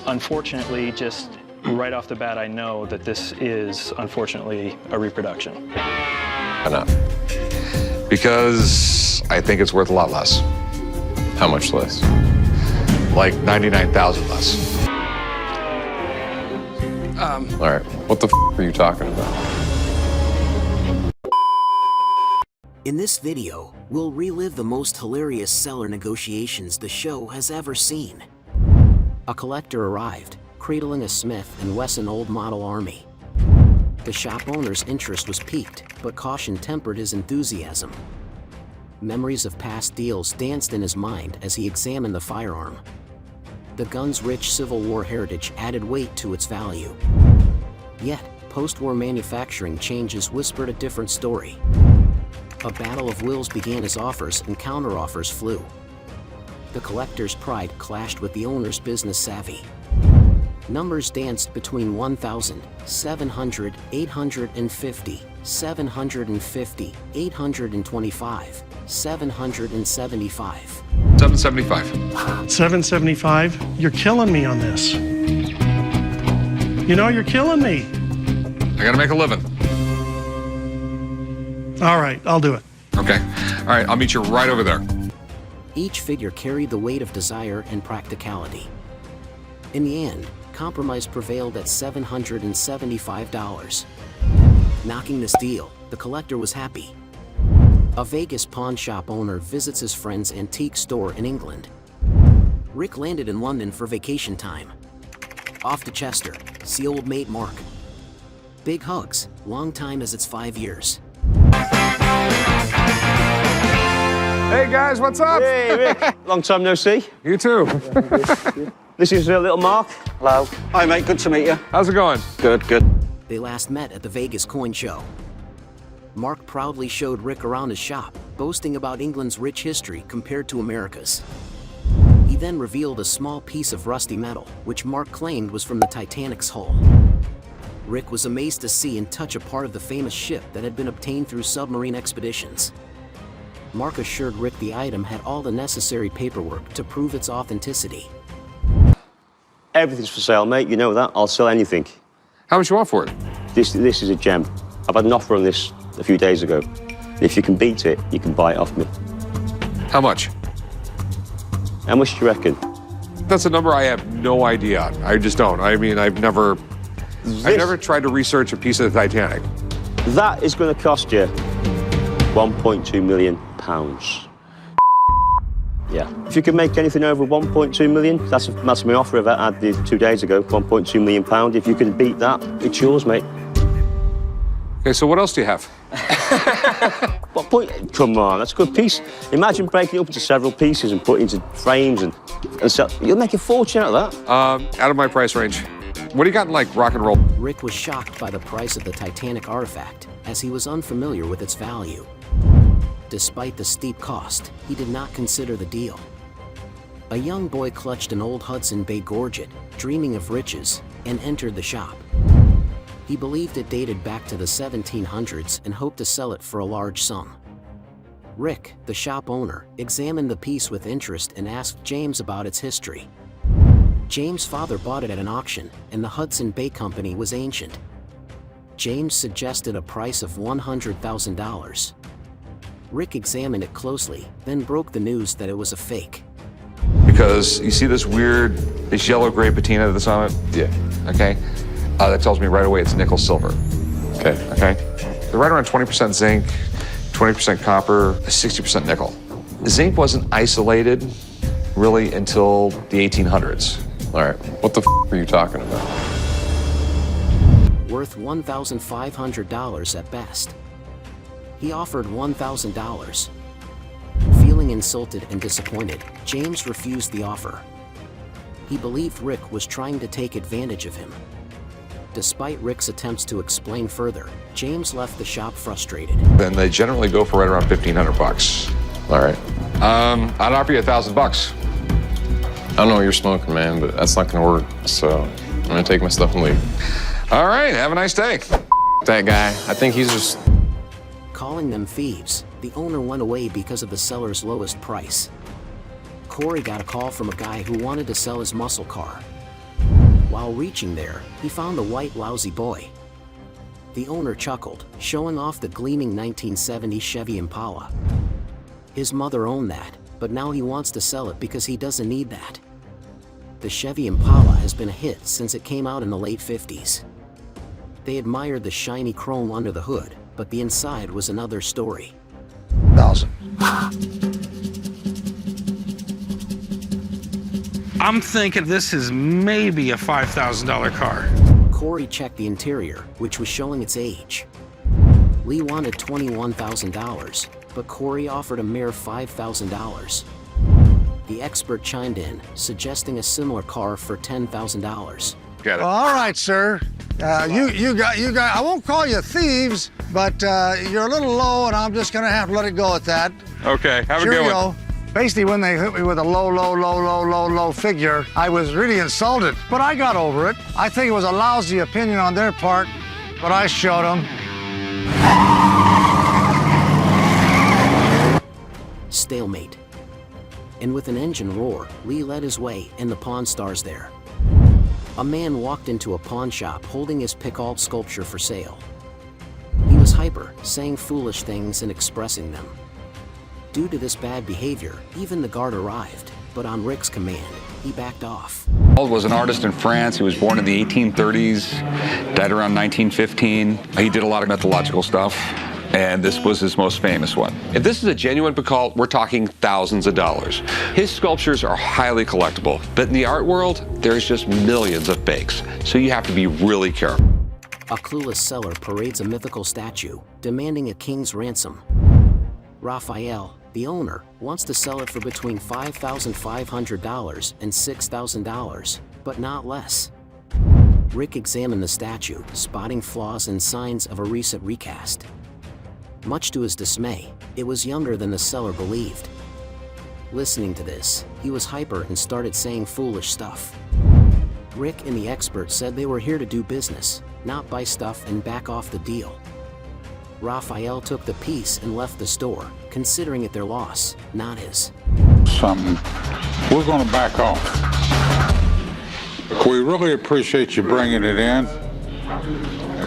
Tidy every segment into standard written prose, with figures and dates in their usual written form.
Unfortunately, just right off the bat, I know that this is, unfortunately, a reproduction. Enough. Because I think it's worth a lot less. How much less? Like 99,000 less. All right, what the f are you talking about? In this video, we'll relive the most hilarious seller negotiations the show has ever seen. A collector arrived, cradling a Smith & Wesson old model Army. The shop owner's interest was piqued, but caution tempered his enthusiasm. Memories of past deals danced in his mind as he examined the firearm. The gun's rich Civil War heritage added weight to its value. Yet, post-war manufacturing changes whispered a different story. A battle of wills began as offers and counteroffers flew. The collector's pride clashed with the owner's business savvy. Numbers danced between 1,000, 700, 850, 750, 825, 775. 775. 775? You're killing me on this. You know, you're killing me. I gotta make a living. All right, I'll do it. Okay. All right, I'll meet you right over there. Each figure carried the weight of desire and practicality. In the end, compromise prevailed at $775. Knocking this deal, the collector was happy. A Vegas pawn shop owner visits his friend's antique store in England. Rick landed in London for vacation time. Off to Chester, see old mate Mark. Big hugs, long time as it's 5 years. Hey guys, what's up? Hey Rick, long time no see. You too. This is little Mark. Hello. Hi mate, good to meet you. How's it going? Good, good. They last met at the Vegas Coin Show. Mark proudly showed Rick around his shop, boasting about England's rich history compared to America's. He then revealed a small piece of rusty metal, which Mark claimed was from the Titanic's hull. Rick was amazed to see and touch a part of the famous ship that had been obtained through submarine expeditions. Mark assured Rick the item had all the necessary paperwork to prove its authenticity. Everything's for sale, mate. You know that. I'll sell anything. How much you want for it? This is a gem. I've had an offer on this a few days ago. If you can beat it, you can buy it off me. How much? How much do you reckon? That's a number I have no idea on. I just don't. I mean, I've never tried to research a piece of the Titanic. That is going to cost you £1.2 million. Yeah. If you can make anything over 1.2 million, that's my offer I had 2 days ago, £1.2 million. If you can beat that, it's yours, mate. Okay, so what else do you have? What point? Come on, that's a good piece. Imagine breaking it up into several pieces and put it into frames and sell. You'll make a fortune out of that. Out of my price range. What do you got in, like, rock and roll? Rick was shocked by the price of the Titanic artifact, as he was unfamiliar with its value. Despite the steep cost, he did not consider the deal. A young boy clutched an old Hudson Bay gorget, dreaming of riches, and entered the shop. He believed it dated back to the 1700s and hoped to sell it for a large sum. Rick, the shop owner, examined the piece with interest and asked James about its history. James' father bought it at an auction, and the Hudson Bay Company was ancient. James suggested a price of $100,000. Rick examined it closely, then broke the news that it was a fake. Because you see this yellow-gray patina that's on it? Yeah. Okay? That tells me right away it's nickel silver. Okay. Okay? They're right around 20% zinc, 20% copper, 60% nickel. Zinc wasn't isolated really until the 1800s. All right, what the f are you talking about? Worth $1,500 at best. He offered $1,000. Feeling insulted and disappointed, James refused the offer. He believed Rick was trying to take advantage of him. Despite Rick's attempts to explain further, James left the shop frustrated. Then they generally go for right around 1,500 bucks. All right. I'd offer you $1,000. I don't know what you're smoking, man, but that's not gonna work. So I'm gonna take my stuff and leave. All right, have a nice day. That guy, I think he's just... Calling them thieves, the owner went away because of the seller's lowest price. Corey got a call from a guy who wanted to sell his muscle car. While reaching there, he found a white lousy boy. The owner chuckled, showing off the gleaming 1970 Chevy Impala. His mother owned that, but now he wants to sell it because he doesn't need that. The Chevy Impala has been a hit since it came out in the late 50s. They admired the shiny chrome under the hood, but the inside was another story. 1,000. I'm thinking this is maybe a $5,000 car. Corey checked the interior, which was showing its age. Lee wanted $21,000, but Corey offered a mere $5,000. The expert chimed in, suggesting a similar car for $10,000. Get it. All right, sir. You got. I won't call you thieves, but you're a little low, and I'm just gonna have to let it go at that. Okay, have a good one. Basically, when they hit me with a low figure, I was really insulted, but I got over it. I think it was a lousy opinion on their part, but I showed them. Stalemate. And with an engine roar, Lee led his way, and the Pawn Stars there. A man walked into a pawn shop holding his Picault sculpture for sale. He was hyper, saying foolish things and expressing them. Due to this bad behavior, even the guard arrived, but on Rick's command, he backed off. Paul was an artist in France. He was born in the 1830s, died around 1915. He did a lot of mythological stuff, and this was his most famous one. If this is a genuine Picault, we're talking thousands of dollars. His sculptures are highly collectible, but in the art world, there's just millions of fakes, so you have to be really careful. A clueless seller parades a mythical statue, demanding a king's ransom. Raphael, the owner, wants to sell it for between $5,500 and $6,000, but not less. Rick examined the statue, spotting flaws and signs of a recent recast. Much to his dismay, it was younger than the seller believed. Listening to this, he was hyper and started saying foolish stuff. Rick and the expert said they were here to do business, not buy stuff and back off the deal. Raphael took the piece and left the store, considering it their loss, not his. Something. We're going to back off. We really appreciate you bringing it in,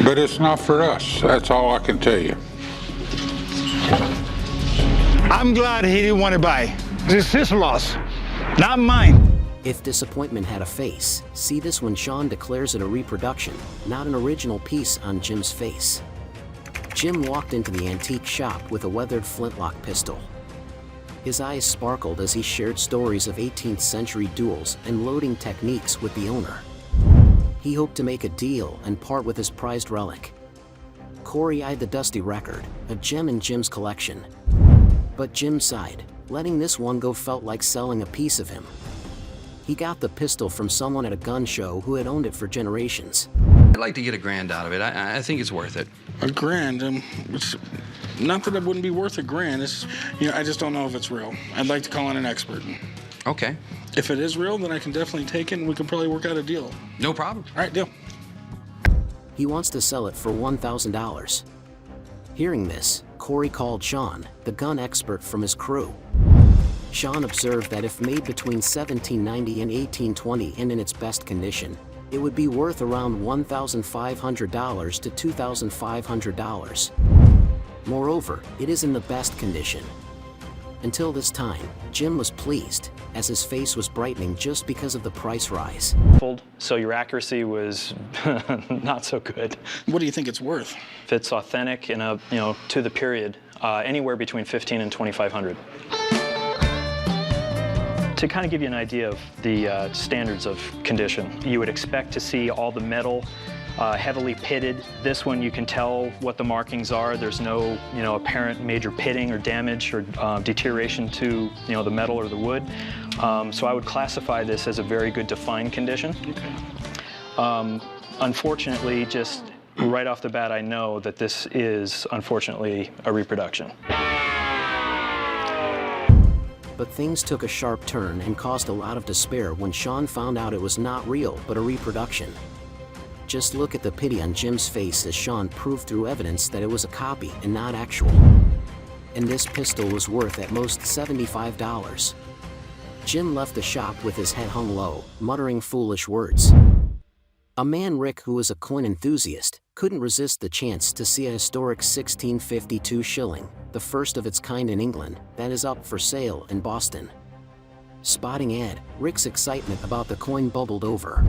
but it's not for us. That's all I can tell you. I'm glad he didn't want to buy. This is his loss, not mine. If disappointment had a face, see this when Sean declares it a reproduction, not an original piece on Jim's face. Jim walked into the antique shop with a weathered flintlock pistol. His eyes sparkled as he shared stories of 18th century duels and loading techniques with the owner. He hoped to make a deal and part with his prized relic. Corey eyed the dusty record, a gem in Jim's collection. But Jim sighed. Letting this one go felt like selling a piece of him. He got the pistol from someone at a gun show who had owned it for generations. I'd like to get $1,000 out of it. I think it's worth it. $1,000? It's not that it wouldn't be worth $1,000. It's, I just don't know if it's real. I'd like to call in an expert. Okay. If it is real, then I can definitely take it and we can probably work out a deal. No problem. All right, deal. He wants to sell it for $1,000. Hearing this, Corey called Sean, the gun expert from his crew. Sean observed that if made between 1790 and 1820 and in its best condition, it would be worth around $1,500 to $2,500. Moreover, it is in the best condition. Until this time, Jim was pleased, as his face was brightening just because of the price rise. So your accuracy was not so good. What do you think it's worth? If it's authentic and to the period, anywhere between $1,500 and $2,500. To kind of give you an idea of the standards of condition, you would expect to see all the metal heavily pitted. This one you can tell what the markings are. There's no apparent major pitting or damage or deterioration to the metal or the wood. So I would classify this as a very good defined condition. Okay. Unfortunately, just right off the bat, I know that this is unfortunately a reproduction. But things took a sharp turn and caused a lot of despair when Sean found out it was not real but a reproduction. Just look at the pity on Jim's face as Sean proved through evidence that it was a copy and not actual. And this pistol was worth at most $75. Jim left the shop with his head hung low, muttering foolish words. A man Rick, who was a coin enthusiast, couldn't resist the chance to see a historic 1652 shilling, the first of its kind in England, that is up for sale in Boston. Spotting Ed, Rick's excitement about the coin bubbled over.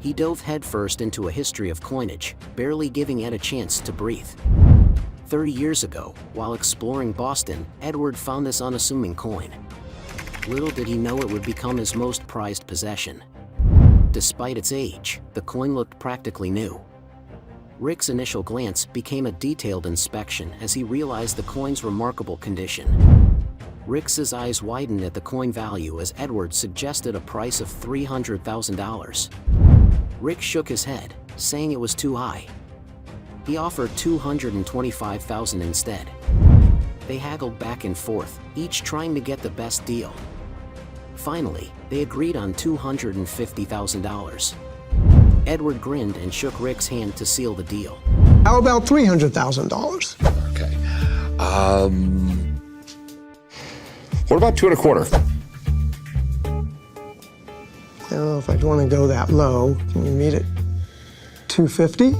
He dove headfirst into a history of coinage, barely giving Ed a chance to breathe. 30 years ago, while exploring Boston, Edward found this unassuming coin. Little did he know it would become his most prized possession. Despite its age, the coin looked practically new. Rick's initial glance became a detailed inspection as he realized the coin's remarkable condition. Rick's eyes widened at the coin value as Edward suggested a price of $300,000. Rick shook his head, saying it was too high. He offered $225,000 instead. They haggled back and forth, each trying to get the best deal. Finally, they agreed on $250,000. Edward grinned and shook Rick's hand to seal the deal. How about $300,000? Okay. What about 2 1/4? I don't know if I'd want to go that low. Can you meet it? $250?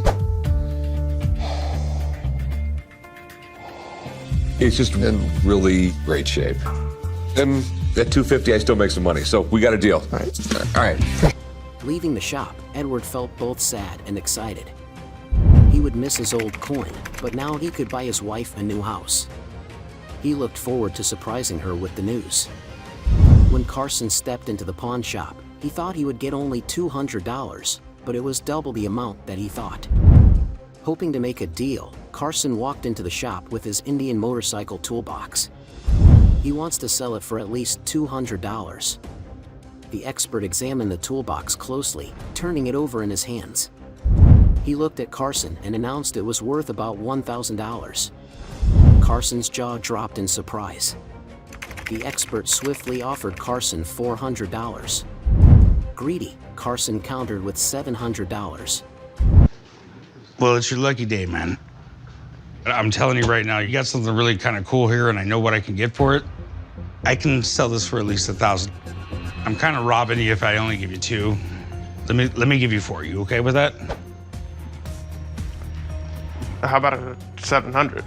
It's just in really great shape. And at $250, I still make some money, so we got a deal. All right. All right. Leaving the shop, Edward felt both sad and excited. He would miss his old coin, but now he could buy his wife a new house. He looked forward to surprising her with the news. When Carson stepped into the pawn shop, he thought he would get only $200, but it was double the amount that he thought. Hoping to make a deal, Carson walked into the shop with his Indian motorcycle toolbox. He wants to sell it for at least $200. The expert examined the toolbox closely, turning it over in his hands. He looked at Carson and announced it was worth about $1,000. Carson's jaw dropped in surprise. The expert swiftly offered Carson $400. Greedy, Carson countered with $700. Well, it's your lucky day, man. I'm telling you right now, you got something really kind of cool here, and I know what I can get for it. I can sell this for at least $1,000. I'm kind of robbing you if I only give you 2. Let me give you 4. You okay with that? How about a 700?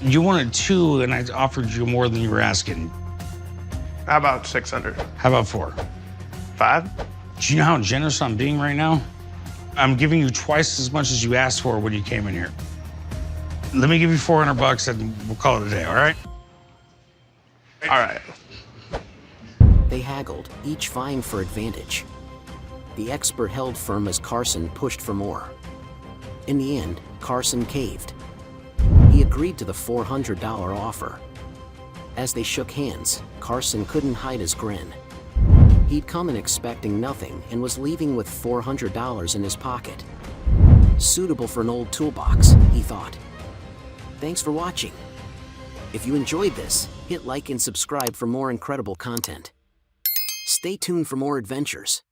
You wanted 2, and I offered you more than you were asking. How about 600? How about 4? 5? Do you know how generous I'm being right now? I'm giving you twice as much as you asked for when you came in here. Let me give you $400 and we'll call it a day, all right? All right. They haggled, each vying for advantage. The expert held firm as Carson pushed for more. In the end, Carson caved. He agreed to the $400 offer. As they shook hands, Carson couldn't hide his grin. He'd come in expecting nothing and was leaving with $400 in his pocket. Suitable for an old toolbox, he thought. Thanks for watching. If you enjoyed this, hit like and subscribe for more incredible content. Stay tuned for more adventures.